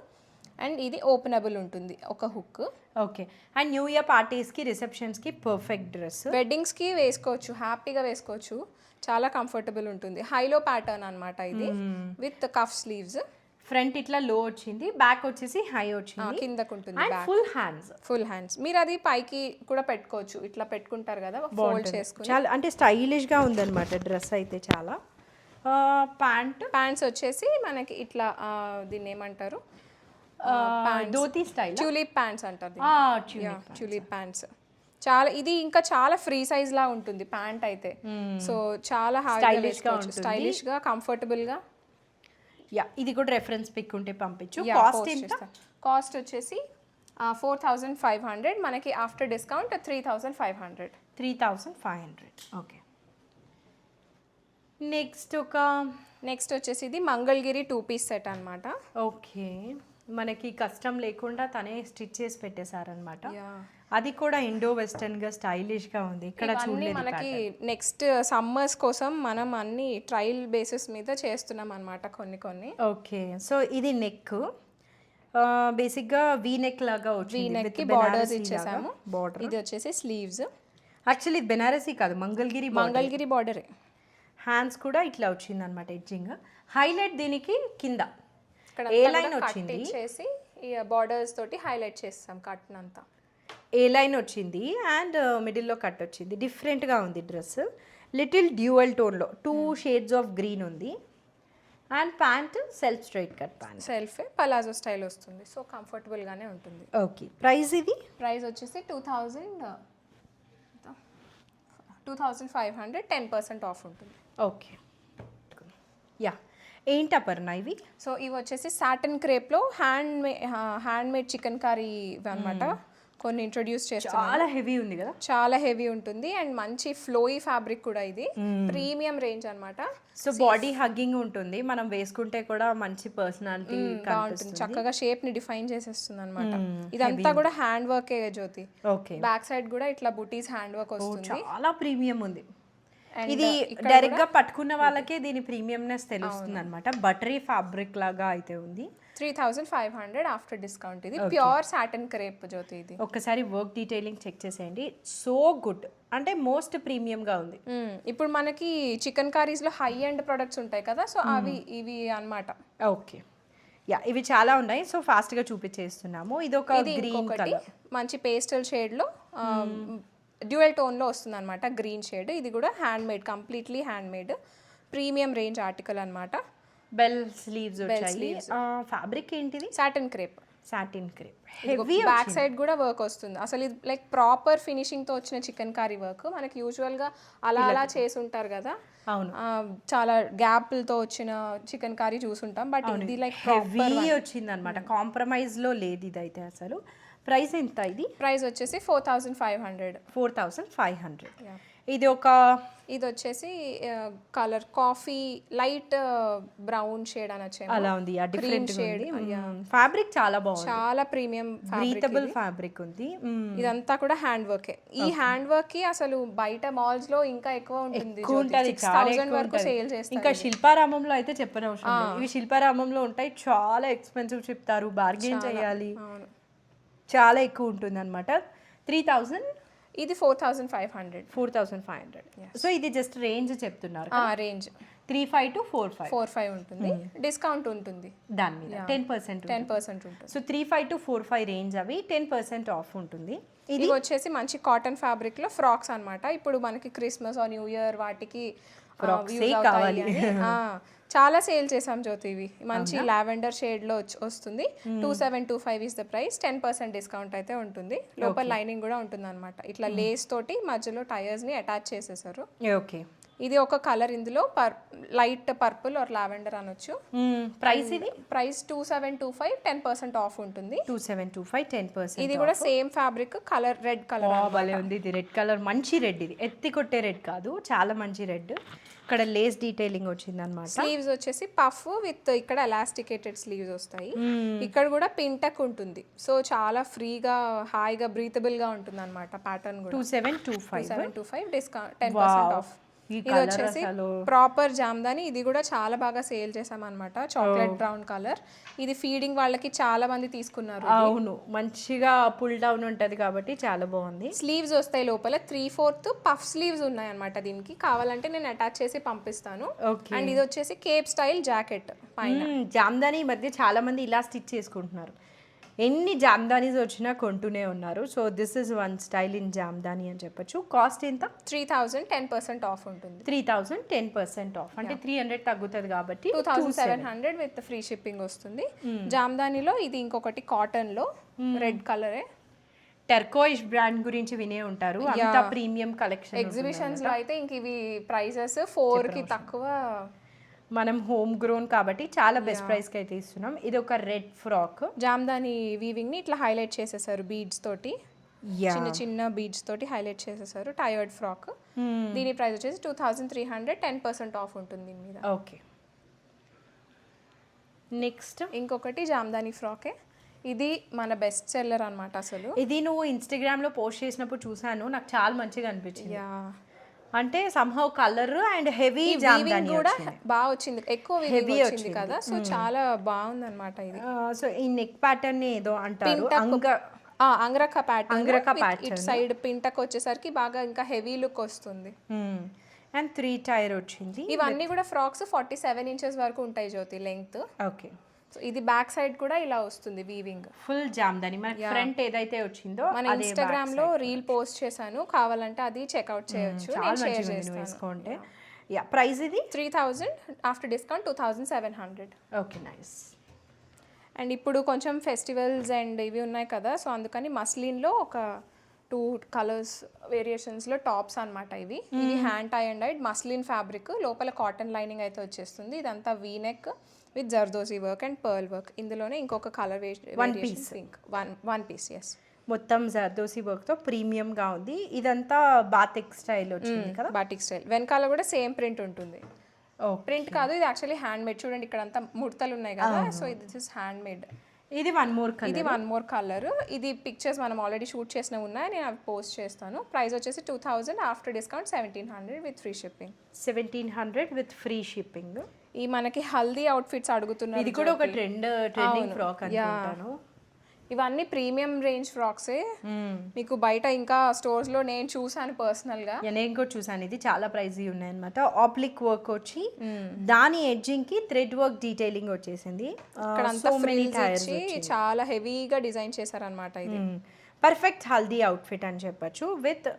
అండ్ ఇది ఓపెనబుల్ ఉంటుంది, ఒక hook. Okay, and new year పార్టీస్కి, రిసెప్షన్స్కి పర్ఫెక్ట్ డ్రెస్. వెడ్డింగ్స్కి వేసుకోవచ్చు, హ్యాపీగా వేసుకోవచ్చు, చాలా కంఫర్టబుల్ ఉంటుంది. హైలో ప్యాటర్న్ అనమాట ఇది, విత్ కఫ్ స్లీవ్స్. ఫ్రంట్ ఇట్లా లో వచ్చింది, బ్యాక్ వచ్చేసి హై వచ్చింది, కిందకు ఉంటుంది. ఫుల్ హ్యాండ్స్ మీరు అది పైకి కూడా పెట్టుకోవచ్చు, ఇట్లా పెట్టుకుంటారు కదా ఫోల్డ్ చేసుకుని. చాలా అంటే స్టైలిష్గా ఉందన్నమాట డ్రెస్ అయితే చాలా. ప్యాంట్స్ వచ్చేసి మనకి ఇట్లా దీన్ని ఏమంటారు, ధోతి స్టైల్, ట్యూలిప్ ప్యాంట్స్ అంటారు. ట్యూలిప్ ప్యాంట్స్ చాలా, ఇది ఇంకా చాలా ఫ్రీ సైజ్ లా ఉంటుంది ప్యాంట్ అయితే. సో చాలా స్టైలిష్ గా కంఫర్టబుల్ గా. ఇది కూడా రెఫరెన్స్ పిక్ ఉంటే పంపించు. కాస్ట్ వచ్చేసి 4500, మనకి ఆఫ్టర్ డిస్కౌంట్ 3500. ఓకే, నెక్స్ట్ వచ్చేసి ఇది మంగళగిరి 2 piece సెట్ అనమాట. ఓకే, మనకి కష్టం లేకుండా తనే స్టిచ్ చేసి పెట్టేశారనమాట. అది కూడా ఇండో వెస్టర్న్ గా స్టైలిష్ గా ఉంది. ఇక్కడ చూడలేదు, మనకి నెక్స్ట్ సమ్మర్స్ కోసం మనం అన్ని ట్రయల్ బేసిస్ మీద చేస్తున్నాం అన్నమాట కొన్ని. ఓకే, సో ఇది నెక్ బేసిక్ గా వీ నెక్ లాగా వచ్చింది, వీ నెక్ కి బార్డర్స్ ఇచ్చేసాము. ఇది వచ్చేసి స్లీవ్స్. యాక్చువల్లీ ఇది బెనారసీ కాదు, మంగళగిరి బార్డరే. హ్యాండ్స్ కూడా ఇట్లా వచ్చింది అనమాట ఎడ్జింగ్. హైలైట్ దీనికి కింద ఇక్కడ ఏ లైన్ వచ్చింది, చేసి ఈ బార్డర్స్ తోటి హైలైట్ చేస్తాం కట్న్ అంతా. ఏ లైన్ వచ్చింది అండ్ మిడిల్లో కట్ వచ్చింది. డిఫరెంట్గా ఉంది డ్రెస్, లిటిల్ డ్యూయల్ టోన్లో 2 షేడ్స్ ఆఫ్ గ్రీన్ ఉంది. And pant self straight cut pant, self palazzo style వస్తుంది. సో కంఫర్టబుల్గానే ఉంటుంది. ఓకే. ప్రైస్ ఇది ప్రైస్ వచ్చేసి 2500, 10% ఆఫ్ ఉంటుంది. ఓకే. యా, ఏంటి అపర్ణ ఇవి? సో ఇవి వచ్చేసి సాటిన్ క్రేప్లో హ్యాండ్మేడ్ చికెన్ కర్రీ అనమాట. కొన్ని ఇంట్రొడ్యూస్ చేస్తాను. చాలా హెవీ ఉంది కదా, చాలా హెవీ ఉంటుంది అండ్ మంచి ఫ్లోయి ఫ్యాబ్రిక్ కూడా. ఇది ప్రీమియం రేంజ్ అన్నమాట. సో బాడీ హగ్గింగ్ ఉంటుంది, మనం వేసుకుంటే కూడా మంచి పర్సనాలిటీ బాగుంటుంది. చక్కగా షేప్ ని డిఫైన్ చేసేస్తుంది అనమాట. ఇదంతా కూడా హ్యాండ్ వర్కే జ్యోతి. ఓకే. బ్యాక్ సైడ్ కూడా ఇట్లా బుటీస్ హ్యాండ్ వర్క్ వస్తుంది. చాలా ప్రీమియం ఉంది. ఇది డైరెక్ట్ గా పట్టుకున్న వాళ్ళకే దీని ప్రీమియంనెస్ తెలుస్తుంది అనమాట. బటరీ ఫ్యాబ్రిక్ లాగా అయితే ఉంది. 3500 ఆఫ్టర్ డిస్కౌంట్. ఇది ప్యూర్ సాటిన్ క్రేప్ జ్యోతి. ఇది ఒక్కసారి వర్క్ డీటెయిలింగ్ చెక్ చేసేయండి. సో గుడ్, అంటే మోస్ట్ ప్రీమియం గా ఉంది. ఇప్పుడు మనకి చికెన్ కర్రీస్ లో హై ఎండ్ ప్రొడక్ట్స్ ఉంటాయి కదా, సో అవి ఇవి అన్నమాట. ఓకే. యా, ఇవి చాలా ఉన్నాయి. సో ఫాస్ట్ గా చూపించేస్తున్నాము. ఇది ఒక గ్రీన్ కలర్, మంచి పేస్టల్ షేడ్ లో డ్యూయల్ టోన్ లో వస్తుంది అనమాట. Green shade. ఇది కూడా hand made, completely hand made premium range article అనమాట. బెల్ స్లీవ్స్ వచ్చాయి. ఫ్యాబ్రిక్ ఏంటిది? Satin crepe. Satin crepe. Back side కూడా వర్క్ వస్తుంది. అసలు ఇది లైక్ ప్రాపర్ ఫినిషింగ్ తో వచ్చిన చికెన్ కర్రీ వర్క్. మనకి యూజువల్ గా అలా చేసి ఉంటారు కదా, అవును, చాలా గ్యాప్లతో వచ్చిన చికెన్ కర్రీ చూసుంటాం. బట్ ఇది లైక్ హెవీ వచ్చింది అనమాట. కాంప్రమైజ్ లో లేదు ఇదైతే అసలు. ప్రైస్ ఎంత ఇది? ప్రైస్ వచ్చేసి 4500. 4500. ఇది వచ్చేసి colour coffee light brown shade అనొచ్చు, అలా ఉంది. Different shade. ఫ్యాబ్రిక్ చాలా బాగుంది, చాలా ప్రీమియం బ్రీతబుల్ ఫ్యాబ్రిక్ ఉంది. ఇదంతా కూడా హ్యాండ్ వర్క్. ఈ హ్యాండ్ వర్క్ కి అసలు బయట మాల్స్ లో ఇంకా ఎక్కువ ఉంటుంది. 6000 వరకు సేల్ చేస్తారు. ఇంకా శిల్పారామంలో అయితే చెప్పనవసరం లేదు. ఇవి శిల్పారామంలో ఉంటాయి, చాలా ఎక్స్పెన్సివ్ చెప్తారు, బార్గెన్ చేయాలి, చాలా ఎక్కువ ఉంటుంది అనమాట. 3000. ఇది 4500. సో ఇది జస్ట్ రేంజ్ చెప్తున్నారు, రేంజ్ 35 to 45 ఉంటుంది. డిస్కౌంట్ ఉంటుంది దాని మీద 10% ఉంటుంది. సో 35 to 45 రేంజ్ అవి 10% ఆఫ్ ఉంటుంది. ఇది వచ్చేసి మంచి కాటన్ ఫ్యాబ్రిక్ లో ఫ్రాక్స్ అన్నమాట. ఇప్పుడు మనకి క్రిస్మస్ ఆర్ న్యూ ఇయర్ వాటికి కావాలి. చాలా సేల్ చేసాం జ్యోతి. ఇవి మంచి లావెండర్ షేడ్ లో వస్తుంది. 2725 ఇస్ ద ప్రైస్. 10% డిస్కౌంట్ అయితే ఉంటుంది. లోపల లైనింగ్ కూడా ఉంటుంది అనమాట. ఇట్లా లేస్ తోటి మధ్యలో టైర్స్ ని అటాచ్ చేసేసారు. ఓకే. ఇది ఒక కలర్. ఇందులో లైట్ పర్పుల్ ఆర్ లావెండర్ అనొచ్చు. ప్రైస్ ఇది? ప్రైస్ 2725, 10% ఆఫ్ ఉంటుంది. 2725, 10%. ఇది కూడా same fabric, colour red colour. భలే ఉంది ఇది. రెడ్ కలర్ మంచి రెడ్. ఇది ఎత్తి కొట్టే రెడ్ కాదు, చాలా మంచి రెడ్. ఇక్కడ లేస్ డీటెయిలింగ్ వచ్చింది అనమాట. స్లీవ్స్ వచ్చేసి పఫ్ విత్ ఇక్కడ ఎలాస్టికేటెడ్ స్లీవ్స్ వస్తాయి. ఇక్కడ కూడా పింటక్ ఉంటుంది. సో చాలా ఫ్రీగా హాయిగా బ్రీతబుల్ గా ఉంటుంది అనమాట. ప్యాటర్న్ కూడా 2725 డిస్కౌంట్ 10% ఆఫ్. ఇది వచ్చేసి ప్రాపర్ జామ్దాని. ఇది కూడా చాలా బాగా సేల్ చేసాం అనమాట. Chocolate brown colour. ఇది ఫీడింగ్ వాళ్ళకి చాలా మంది తీసుకున్నారు. అవును, మంచిగా పుల్ డౌన్ ఉంటది కాబట్టి చాలా బాగుంది. స్లీవ్స్ వస్తాయి లోపల 3/4 పఫ్ స్లీవ్స్ ఉన్నాయి అనమాట. దీనికి కావాలంటే నేను అటాచ్ చేసి పంపిస్తాను. అండ్ ఇది వచ్చేసి కేప్ స్టైల్ జాకెట్ పైన. జామ్దాని ఈ మధ్య చాలా మంది ఇలా స్టిచ్ చేసుకుంటున్నారు. ఎన్ని జామ్దానీస్ వచ్చినా కొంటూనే ఉన్నారు. So this is one style in Jamdani అని చెప్పొచ్చు. కాస్ట్ ఎంత? 3000, 10% ఆఫ్ ఉంటుంది. 3000, 10% ఆఫ్ అంటే 300 తగ్గుతుంది కాబట్టి 2700 విత్ ఫ్రీ షిప్పింగ్ వస్తుంది. జామ్దానిలో ఇది ఇంకొకటి కాటన్ లో రెడ్ కలరే. టర్కోయిష్ బ్రాండ్ గురించి వినే ఉంటారు. అంత ప్రీమియం కలెక్షన్. ఎగ్జిబిషన్స్ లో అయితే ఇంక ఇవి ప్రైజెస్ 4కి తక్కువ. మనం హోమ్ గ్రోన్ కాబట్టి చాలా బెస్ట్ ప్రైస్ కి అయితే ఇస్తున్నాం. ఇది ఒక రెడ్ ఫ్రాక్. జామ్దాని వీవింగ్ ని ఇట్లా హైలైట్ చేసేసారు బీడ్స్ తోటి. చిన్న చిన్న బీడ్స్ తోటి హైలైట్ చేసేసారు. Tired frock. దీని ప్రైస్ వచ్చేసి 2300, 10% ఆఫ్ ఉంటుంది దీని మీద. ఓకే. నెక్స్ట్ ఇంకొకటి జామ్దాని ఫ్రాకే. ఇది మన బెస్ట్ సెల్లర్ అన్నమాట. అసలు ఇది నువ్వు ఇన్స్టాగ్రామ్ లో పోస్ట్ చేసినప్పుడు చూసాను, నాకు చాలా మంచిగా అనిపించింది. అంటే somehow colour and heavy Jamdani కూడా బాగా వచ్చింది. ఎక్కువ హెవీ వచ్చింది కదా, సో చాలా బాగుంది అనమాట ఇది. సో ఈ నెక్ ప్యాటర్న్ ఏదో అంటారు అంగరఖ ప్యాటర్న్, అంగరఖ ఇటు pattern. సైడ్ పింటకు వచ్చేసరికి బాగా ఇంకా హెవీ లుక్ వస్తుంది. అండ్ 3 టైర్ వచ్చింది. ఇవన్నీ కూడా ఫ్రాక్స్ 47 ఇంచెస్ వరకు ఉంటాయి జ్యోతి లెంగ్త్. ఓకే, సో ఇది బ్యాక్ సైడ్ కూడా ఇలా వస్తుంది వీవింగ్. ఫుల్ జామ్దాని. మన ఫ్రంట్ ఏదైతే వచ్చిందో మన ఇన్స్టాగ్రామ్ లో రీల్ పోస్ట్ చేశాను, కావాలంటే అది చెక్అవుట్ చేయొచ్చు, నేను షేర్ చేస్తాను. వేసుకుంటే యా. ప్రైస్ ఇది 3000, after discount 2700. Okay, nice. And ఇప్పుడు కొంచెం ఫెస్టివల్స్ అండ్ ఇవి ఉన్నాయి కదా, సో అందుకని మస్లిన్లో ఒక 2 కలర్స్ వేరియేషన్స్లో టాప్స్ అనమాట ఇవి. ఇది hand tie and dyed muslin fabric, లోపల కాటన్ లైనింగ్ అయితే వచ్చేస్తుంది. ఇదంతా V neck with zardozi work and pearl work. ఇందులోనే ఇంకొక colour variation pink, one piece. Yes, మొత్తం జర్దోసి వర్క్తో ప్రీమియంగా ఉంది. ఇదంతా బాతిక్ స్టైల్ వచ్చింది కదా, బాటిక్ స్టైల్. వెనకాల కూడా సేమ్ ప్రింట్ ఉంటుంది. ప్రింట్ కాదు, ఇది యాక్చువల్లీ హ్యాండ్ మేడ్. చూడండి ఇక్కడ అంతా ముడతలు ఉన్నాయి కదా, so this is hand made. ఇది వన్ మోర్ కలర్. ఇది పిక్చర్స్ మనం ఆల్రెడీ షూట్ చేసినవి ఉన్నాయి, నేను అవి పోస్ట్ చేస్తాను. ప్రైస్ వచ్చేసి 2000, after discount 1700 with free shipping. 1700 with free shipping. ఈ మనకి హల్దీ అవుట్ఫిట్స్ అడుగుతున్నారు. ఇది కూడా ఒక ట్రెండింగ్ ఫ్రాక్ అనుకుంటాను. ఇవన్నీ ప్రీమియం రేంజ్ ఫ్రాక్సే. మీకు బయట ఇంకా స్టోర్స్ లో నేను చూసాను పర్సనల్ గా. నేను కూడా చూసాను. ఇది చాలా ప్రైజీ ఉన్నాయి అనమాట. ఆప్లిక్ వర్క్ వచ్చి దాని ఎడ్జింగ్ కి థ్రెడ్ వర్క్ డీటెయిలింగ్ వచ్చేసింది. ఇక్కడ అంతా ఫ్రిల్స్ ఇచ్చి చాలా హెవీగా డిజైన్ చేశారనమాట. ఇది పర్ఫెక్ట్ హల్దీ అవుట్ఫిట్ అని చెప్పొచ్చు. విత్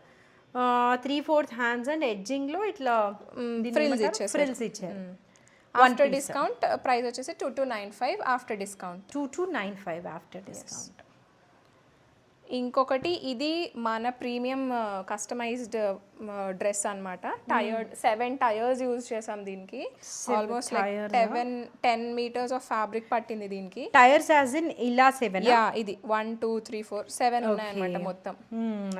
3/4 హ్యాండ్స్ అండ్ ఎడ్జింగ్ లో ఇట్లా ఫ్రిల్స్ ఇచ్చారు. ఆఫ్టర్ డిస్కౌంట్ ప్రైస్ వచ్చేసి 2295 ఆఫ్టర్ డిస్కౌంట్. 2295 after discount. ఇంకొకటి ఇది మన ప్రీమియం కస్టమైజ్డ్ డ్రెస్ అనమాట. టైర్డ్ 7 టైర్స్ యూజ్ చేసాం దీనికి. Almost like 10 metres of fabric పట్టింది దీనికి. టైర్స్ యాజ్ ఇన్ ఇలా 7. యా, ఇది 1 2 3 4 7 ఉన్నాయి అన్నమాట మొత్తం.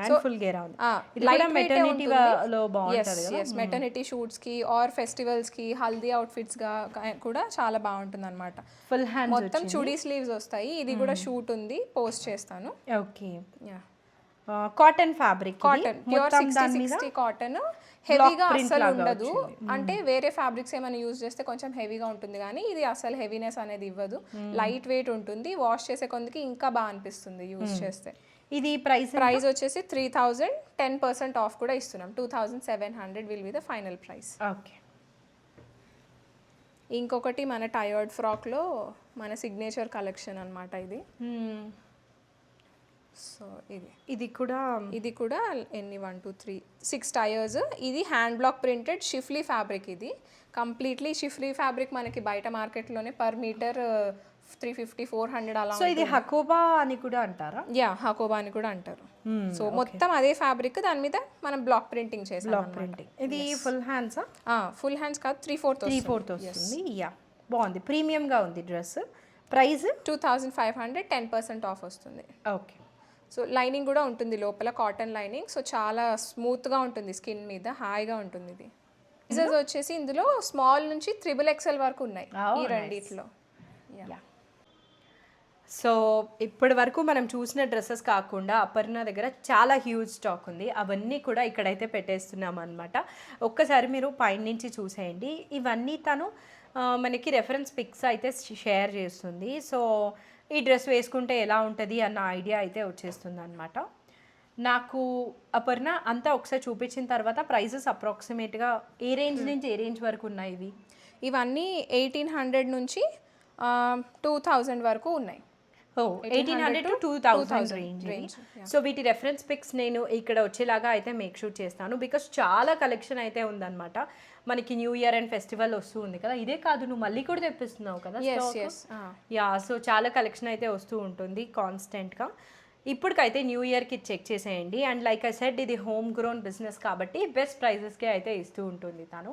సో ఫుల్ గేర్ ఉంది. ఇది కూడా మెటర్నిటీ లో బాగుంటది కదా. yes, మెటర్నిటీ షూట్స్ కి ఆర్ ఫెస్టివల్స్ కి హల్దీ అవుట్ఫిట్స్ గా కూడా చాలా బాగుంటుంది అనమాట. ఫుల్ హ్యాండ్స్ మొత్తం చుడీ స్లీవ్స్ వస్తాయి. ఇది కూడా షూట్ ఉంది, పోస్ట్ చేస్తాను. Okay, cotton fabric, cotton pure 60 cotton. హెవీగా అసలు ఉండదు. అంటే వేరే ఫ్యాబ్రిక్స్ ఏమైనా యూజ్ చేస్తే కొంచెం హెవీగా ఉంటుంది, కానీ ఇది అసలు హెవీనెస్ అనేది ఇవ్వదు. లైట్ వెయిట్ ఉంటుంది. వాష్ చేసే కొందికి ఇంకా బాగా అనిపిస్తుంది యూజ్ చేస్తే. ఇది ప్రైస్ వచ్చేసి 3000, 10% ఆఫ్ కూడా ఇస్తున్నాం. 2700 will be the final price. Okay. ఇంకొకటి మన టైర్డ్ ఫ్రాక్లో మన సిగ్నేచర్ కలెక్షన్ అనమాట ఇది. సో ఇది కూడా ఎన్ని 1 2 3 6 టైర్స్. ఇది hand block printed schiffli fabric. ఇది కంప్లీట్లీ షిఫ్లీ ఫ్యాబ్రిక్. మనకి బయట మార్కెట్లోనే పర్ మీటర్ 350 400 అలా. సో ఇది హకోబా అని కూడా అంటారా? యా, హకోబా అని కూడా అంటారు. సో మొత్తం అదే ఫ్యాబ్రిక్, దాని మీద మనం బ్లాక్ ప్రింటింగ్ చేసాం. Block printing. ఇది ఫుల్ హ్యాండ్స్? ఫుల్ హ్యాండ్స్ కాదు, 3/4 వస్తుంది. యా, బాగుంది, ప్రీమియం గా ఉంది డ్రెస్. ప్రైస్ 2500, 10% ఆఫ్ వస్తుంది. ఓకే. సో లైనింగ్ కూడా ఉంటుంది లోపల, కాటన్ లైనింగ్. సో చాలా స్మూత్గా ఉంటుంది స్కిన్ మీద, హాయిగా ఉంటుంది. ఇది సైజెస్ వచ్చేసి ఇందులో స్మాల్ నుంచి 3XL వరకు ఉన్నాయి ఈ రెండిట్లో. సో ఇప్పటి వరకు మనం చూసిన డ్రెస్సెస్ కాకుండా అపర్ణ దగ్గర చాలా హ్యూజ్ స్టాక్ ఉంది. అవన్నీ కూడా ఇక్కడైతే పెట్టేస్తున్నాం అనమాట. ఒక్కసారి మీరు పైన నుంచి చూసేయండి. ఇవన్నీ తను మనకి రెఫరెన్స్ పిక్స్ అయితే షేర్ చేస్తుంది. సో ఈ డ్రెస్ వేసుకుంటే ఎలా ఉంటుంది అన్న ఐడియా అయితే వచ్చేస్తుంది అనమాట. నాకు అపర్ణ అంతా ఒకసారి చూపించిన తర్వాత ప్రైజెస్ అప్రాక్సిమేట్గా ఏ రేంజ్ నుంచి ఏ రేంజ్ వరకు ఉన్నాయి ఇవి? ఇవన్నీ 1800 నుంచి 2000 వరకు ఉన్నాయి. 1800 to 2000 రేంజ్. సో వీటి రెఫరెన్స్ పిక్స్ నేను ఇక్కడ వచ్చేలాగా అయితే మేక్ షూట్ చేస్తాను. బికాస్ చాలా కలెక్షన్ అయితే ఉందన్నమాట. మనకి న్యూ ఇయర్ అండ్ ఫెస్టివల్ వస్తూ ఉంది కదా. ఇదే కాదు, నువ్వు మళ్ళీ కూడా తెప్పిస్తున్నావు కదా. యా, సో చాలా కలెక్షన్ అయితే వస్తూ ఉంటుంది కాన్స్టెంట్గా. ఇప్పటికైతే న్యూ ఇయర్కి చెక్ చేసేయండి. అండ్ లైక్ ఐ సెడ్, ఇది హోమ్ గ్రోన్ బిజినెస్ కాబట్టి బెస్ట్ ప్రైజెస్కే అయితే ఇస్తూ ఉంటుంది తను.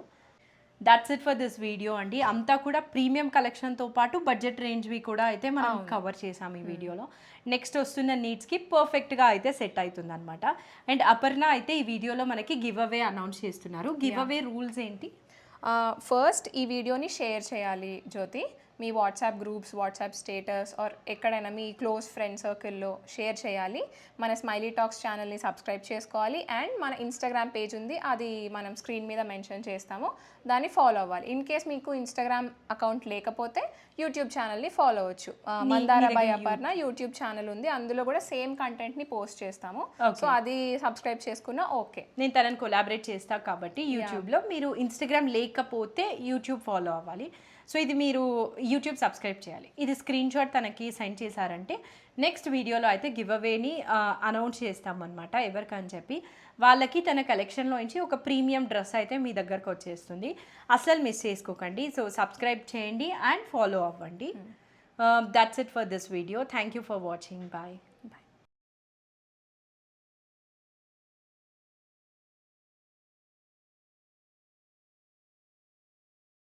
That's it for this video అండి. అంతా కూడా ప్రీమియం కలెక్షన్తో పాటు బడ్జెట్ రేంజ్వి కూడా అయితే మనం కవర్ చేసాం ఈ వీడియోలో. నెక్స్ట్ వస్తున్న నీడ్స్కి పర్ఫెక్ట్గా అయితే సెట్ అవుతుంది అనమాట. అండ్ అపర్ణ అయితే ఈ వీడియోలో మనకి గివ్ అవే అనౌన్స్ చేస్తున్నారు. గివ్ అవే రూల్స్ ఏంటి? ఫస్ట్ ఈ వీడియోని షేర్ చేయాలి జ్యోతి. మీ WhatsApp groups, WhatsApp status or ఎక్కడైనా మీ క్లోజ్ ఫ్రెండ్ సర్కిల్లో షేర్ చేయాలి. మన స్మైలీ టాక్స్ ఛానల్ని సబ్స్క్రైబ్ చేసుకోవాలి. అండ్ మన ఇన్స్టాగ్రామ్ పేజ్ ఉంది, అది మనం స్క్రీన్ మీద మెన్షన్ చేస్తాము, దాన్ని ఫాలో అవ్వాలి. ఇన్ కేస్ మీకు ఇన్స్టాగ్రామ్ అకౌంట్ లేకపోతే యూట్యూబ్ ఛానల్ని ఫాలో అవ్వచ్చు. మందార బై అపర్ణ యూట్యూబ్ ఛానల్ ఉంది, అందులో కూడా సేమ్ కంటెంట్ని పోస్ట్ చేస్తాము. సో అది సబ్స్క్రైబ్ చేసుకున్నా ఓకే. నేను తనని కొలాబరేట్ చేస్తా కాబట్టి యూట్యూబ్లో, మీరు ఇన్స్టాగ్రామ్ లేకపోతే యూట్యూబ్ ఫాలో అవ్వాలి. సో ఇది మీరు యూట్యూబ్ సబ్స్క్రైబ్ చేయాలి. ఇది స్క్రీన్ షాట్ తనకి సెండ్ చేశారంటే నెక్స్ట్ వీడియోలో అయితే గివ్ అవేని అనౌన్స్ చేస్తామన్నమాట ఎవరికని చెప్పి. వాళ్ళకి తన కలెక్షన్లో నుంచి ఒక ప్రీమియం డ్రెస్ అయితే మీ దగ్గరకు వచ్చేస్తుంది. అసలు మిస్ చేసుకోకండి. సో సబ్స్క్రైబ్ చేయండి అండ్ ఫాలో అవ్వండి. That's it for this video. Thank you for watching. Bye.